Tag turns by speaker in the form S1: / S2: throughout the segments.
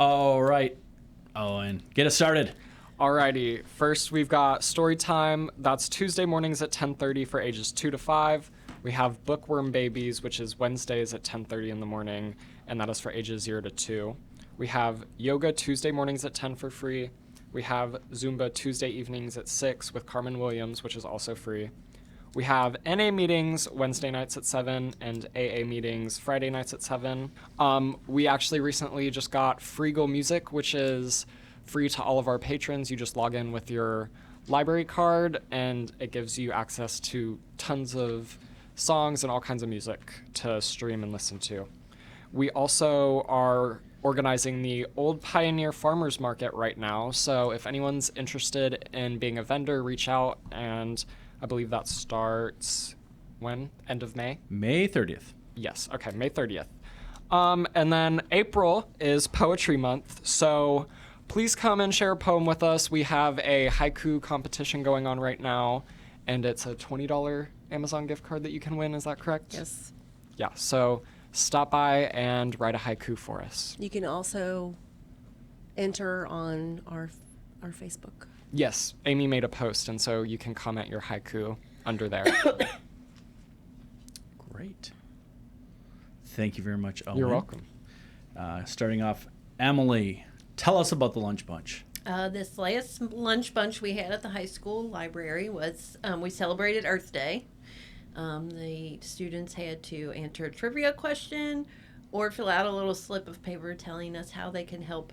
S1: All right, Owen, get us started.
S2: Alrighty, first we've got story time. That's Tuesday mornings at 10:30 for ages 2 to 5. We have Bookworm Babies, which is Wednesdays at 10:30 in the morning, and that is for ages 0 to 2. We have Yoga Tuesday mornings at 10 for free. We have Zumba Tuesday evenings at 6 with Carmen Williams, which is also free. We have NA meetings Wednesday nights at 7 and AA meetings Friday nights at 7. We actually recently just got Free Go Music, which is free to all of our patrons. You just log in with your library card and it gives you access to tons of songs and all kinds of music to stream and listen to. We also are organizing the Old Pioneer Farmers Market right now. So if anyone's interested in being a vendor, reach out, and I believe that starts when? End of May?
S1: May 30th.
S2: Yes, okay, May 30th. And then April is Poetry Month, so please come and share a poem with us. We have a haiku competition going on right now, and it's a $20 Amazon gift card that you can win, is that correct?
S3: Yes.
S2: Yeah, so stop by and write a haiku for us.
S3: You can also enter on our Facebook.
S2: Yes, Amy made a post, and so you can comment your haiku under there.
S1: Great. Thank you very much, Owen.
S2: You're welcome.
S1: Starting off, Emily, tell us about the Lunch Bunch.
S4: This last lunch bunch we had at the high school library was, we celebrated Earth Day. The students had to answer a trivia question or fill out a little slip of paper telling us how they can help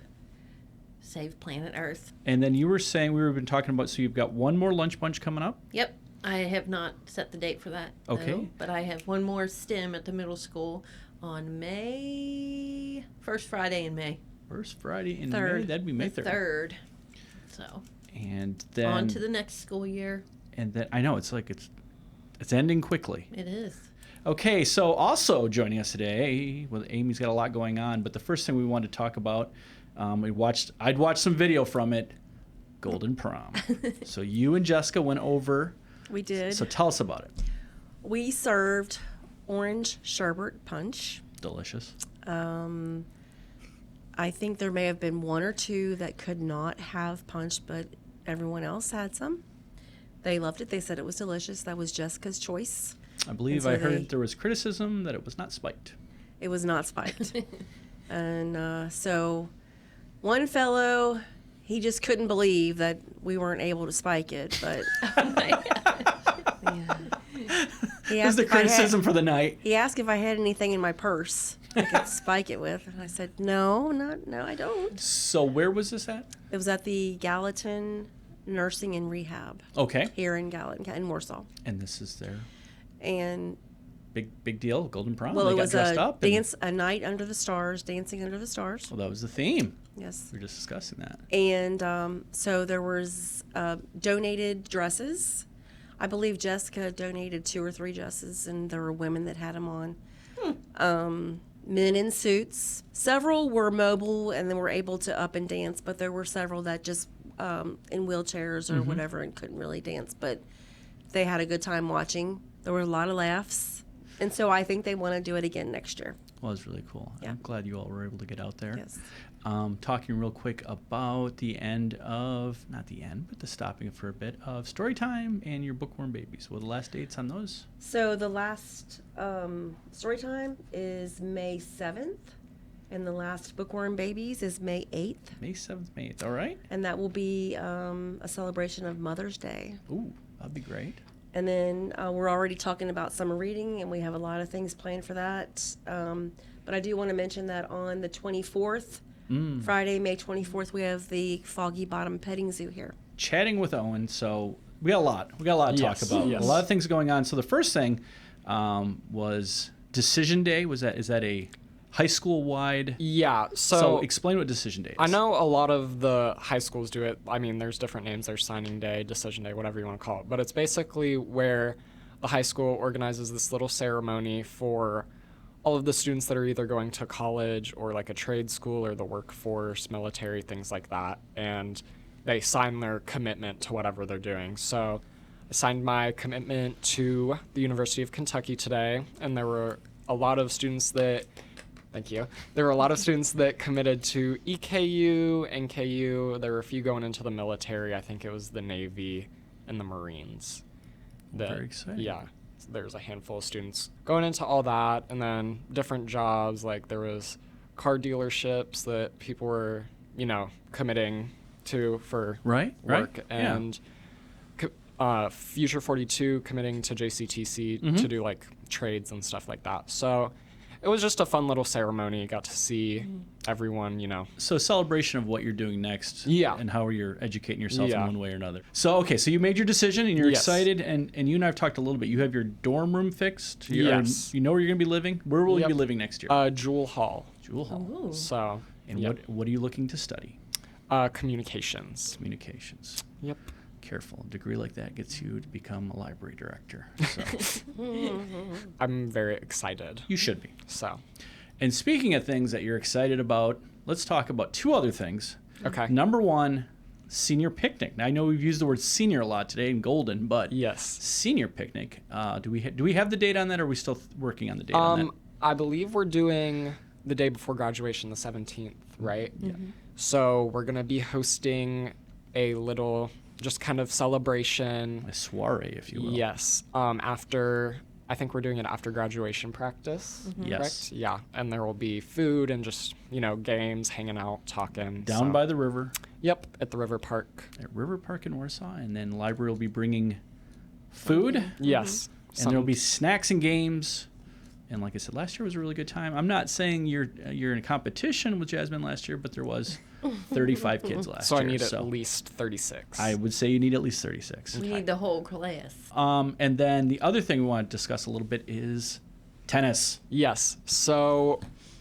S4: save planet Earth.
S1: And then you were saying, we were been talking about, so you've got one more Lunch Bunch coming up?
S4: Yep. I have not set the date for that.
S1: Okay.
S4: Though, but I have one more STEM at the middle school on May, first Friday in May.
S1: First Friday in
S4: Third.
S1: May? That'd be May 3rd.
S4: Third. So,
S1: And then...
S4: on to the next school year.
S1: And then, I know, it's like it's ending quickly.
S4: It is.
S1: Okay, so also joining us today, well, Amy's got a lot going on, but the first thing we wanted to talk about, I'd watched some video from it, Golden Prom. So you and Jessica went over.
S3: We did.
S1: So tell us about it.
S3: We served orange sherbet punch.
S1: Delicious.
S3: I think there may have been one or two that could not have punch, but everyone else had some. They loved it. They said it was delicious. That was Jessica's choice.
S1: I believe
S3: so
S1: I heard there was criticism that it was not spiked.
S3: It was not spiked. And so one fellow, he just couldn't believe that we weren't able to spike it, but yeah.
S1: Here's the criticism for the night.
S3: He asked if I had anything in my purse I could spike it with, and I said, no, I don't.
S1: So where was this at?
S3: It was at the Gallatin Nursing and Rehab.
S1: Okay.
S3: Here in Gallatin, in Warsaw.
S1: And this is their
S3: And
S1: big deal, Golden Prom.
S3: well,
S1: They
S3: it
S1: got
S3: was
S1: dressed up.
S3: a night under the stars, dancing under the stars.
S1: Well, that was the theme.
S3: Yes.
S1: We were just discussing that.
S3: And so there was donated dresses. I believe Jessica donated 2 or 3 dresses, and there were women that had them on. Men in suits. Several were mobile and then were able to up and dance, but there were several that just in wheelchairs or whatever and couldn't really dance. But they had a good time watching. There were a lot of laughs. And so I think they want to do it again next year.
S1: Well, it was really cool.
S3: Yeah.
S1: I'm glad you all were able to get out there.
S3: Yes.
S1: Talking real quick about the end of, not the end, but the stopping for a bit of story time and your Bookworm Babies. What are the last dates on those?
S3: So the last story time is May 7th, and the last Bookworm Babies is May 8th.
S1: May 7th, May 8th. All right.
S3: And that will be a celebration of Mother's Day.
S1: Ooh, that'd be great.
S3: And then we're already talking about summer reading, and we have a lot of things planned for that. But I do want to mention that on the 24th, Friday, May 24th, we have the Foggy Bottom Petting Zoo here.
S1: Chatting with Owen, so we got a lot. We got a lot to talk
S2: Yes,
S1: about.
S2: yes.
S1: A lot of things going on. So the first thing was Decision Day. Is that a high school wide?
S2: Yeah,
S1: So explain what Decision Day is.
S2: I know a lot of the high schools do it. I mean, there's different names. There's signing day, decision day, whatever you want to call it. But it's basically where the high school organizes this little ceremony for all of the students that are either going to college or like a trade school or the workforce, military, things like that. And they sign their commitment to whatever they're doing. So I signed my commitment to the University of Kentucky today, and there were a lot of students that Thank you. There were a lot of students that committed to EKU, NKU. There were a few going into the military. I think it was the Navy and the Marines.
S1: Very exciting.
S2: Yeah. So there's a handful of students going into all that, and then different jobs. Like there was car dealerships that people were, committing to for
S1: Right.
S2: work,
S1: Yeah.
S2: and Future 42 committing to JCTC
S1: Mm-hmm.
S2: to do like trades and stuff like that. So it was just a fun little ceremony. Got to see everyone,
S1: So a celebration of what you're doing next.
S2: Yeah.
S1: And how you're educating yourself in
S2: Yeah.
S1: one way or another. So, okay, so you made your decision and you're
S2: Yes.
S1: excited, and you and I have talked a little bit. You have your dorm room fixed?
S2: Yes.
S1: You know where you're going to be living? Where will you
S2: Yep.
S1: be living next year?
S2: Jewel Hall.
S1: Jewel Hall.
S4: Ooh.
S2: So
S1: And
S2: yep.
S1: what are you looking to study?
S2: Communications.
S1: Communications.
S2: Yep.
S1: Careful. A degree like that gets you to become a library director. So
S2: I'm very excited.
S1: you should be.
S2: So
S1: And speaking of things that you're excited about, let's talk about two other things.
S2: okay.
S1: Number one, senior picnic. Now, I know we've used the word senior a lot today in Golden, but
S2: Yes.
S1: senior picnic. Do we have the date on that, or are we still working on the date on that?
S2: I believe we're doing the day before graduation, the 17th, right? Yeah. So we're gonna be hosting a little, just kind of celebration.
S1: A soiree, if you will.
S2: Yes. I think we're doing it after graduation practice.
S1: Yes.
S2: Correct? Yeah. And there will be food and just, games, hanging out, talking.
S1: Down by the river
S2: Yep, at the River Park.
S1: at River Park in Warsaw, and then the library will be bringing food,
S2: Yes.
S1: and there will be snacks and games. And like I said, last year was a really good time. I'm not saying you're in a competition with Jasmine last year, but there was 35 kids last
S2: So
S1: year.
S2: I need at least 36.
S1: I would say you need at least 36.
S4: We need the whole class.
S1: And then the other thing we want to discuss a little bit is tennis.
S2: Yes. So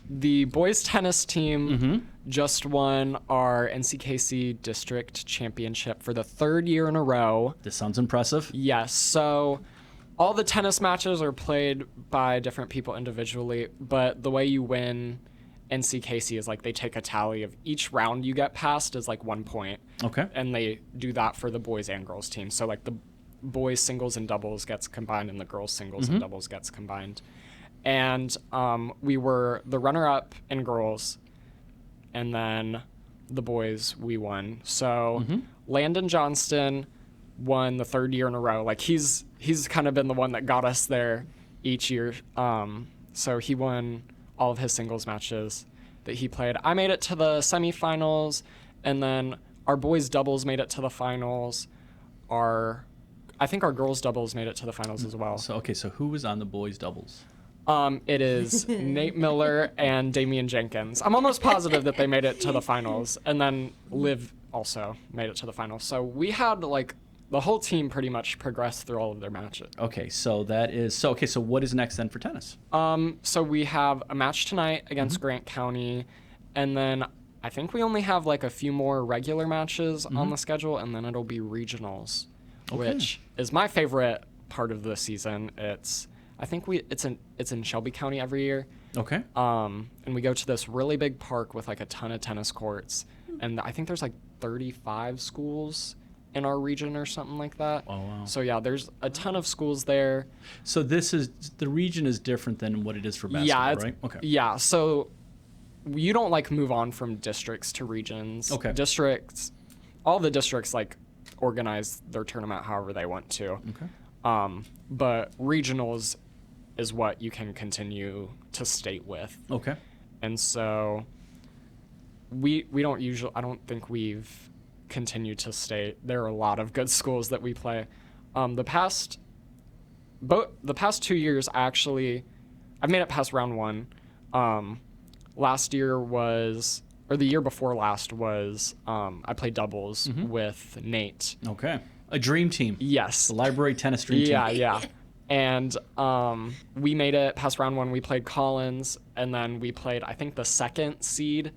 S2: the boys tennis team just won our NCKC district championship for the third year in a row.
S1: This sounds impressive.
S2: Yes. So all the tennis matches are played by different people individually, but the way you win NCKC is like they take a tally of each round you get past is like 1 point.
S1: Okay.
S2: And they do that for the boys and girls team. So like the boys singles and doubles gets combined and the girls singles and doubles gets combined. And we were the runner-up in girls, and then the boys, we won. So Landon Johnston won the third year in a row. Like he's kind of been the one that got us there each year. So he won all of his singles matches that he played. I made it to the semifinals, and then our boys doubles made it to the finals. I think our girls doubles made it to the finals as well.
S1: So who was on the boys doubles?
S2: It is Nate Miller and Damian Jenkins. I'm almost positive that they made it to the finals, and then Liv also made it to the finals. So we had the whole team pretty much progressed through all of their matches.
S1: Okay, so what is next then for tennis?
S2: So we have a match tonight against Grant County, and then I think we only have a few more regular matches on the schedule, and then it'll be regionals, which is my favorite part of the season. It's in Shelby County every year.
S1: Okay.
S2: And we go to this really big park with a ton of tennis courts, and I think there's 35 schools in our region or something like that.
S1: Oh, wow.
S2: So yeah, there's a ton of schools there.
S1: So the region is different than what it is for basketball, right? Okay.
S2: Yeah, so you don't move on from districts to regions.
S1: Okay.
S2: All the districts organize their tournament however they want to.
S1: Okay.
S2: But regionals is what you can continue to state with.
S1: Okay.
S2: And so we don't usually, I don't think we've continued to state. There are a lot of good schools that we play. The past 2 years, I've made it past round one. Last year the year before last was, I played doubles with Nate.
S1: Okay. A dream team.
S2: Yes.
S1: The library tennis dream team.
S2: Yeah. And we made it past round one. We played Collins, and then we played, I think, the second seed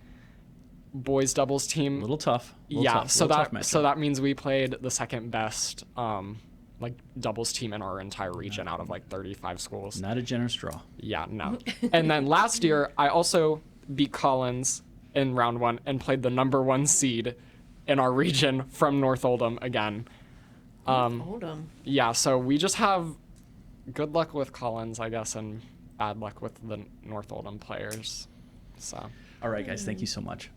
S2: boys doubles team.
S1: A little tough.
S2: So
S1: tough matchup.
S2: that means we played the second best doubles team in our entire region out of 35 schools.
S1: Not a generous draw.
S2: Yeah, no. And then last year I also beat Collins in round one and played the number one seed in our region from North Oldham again.
S4: Oldham.
S2: Yeah, so we just have good luck with Collins, I guess, and bad luck with the North Oldham players. So
S1: All right, guys, thank you so much.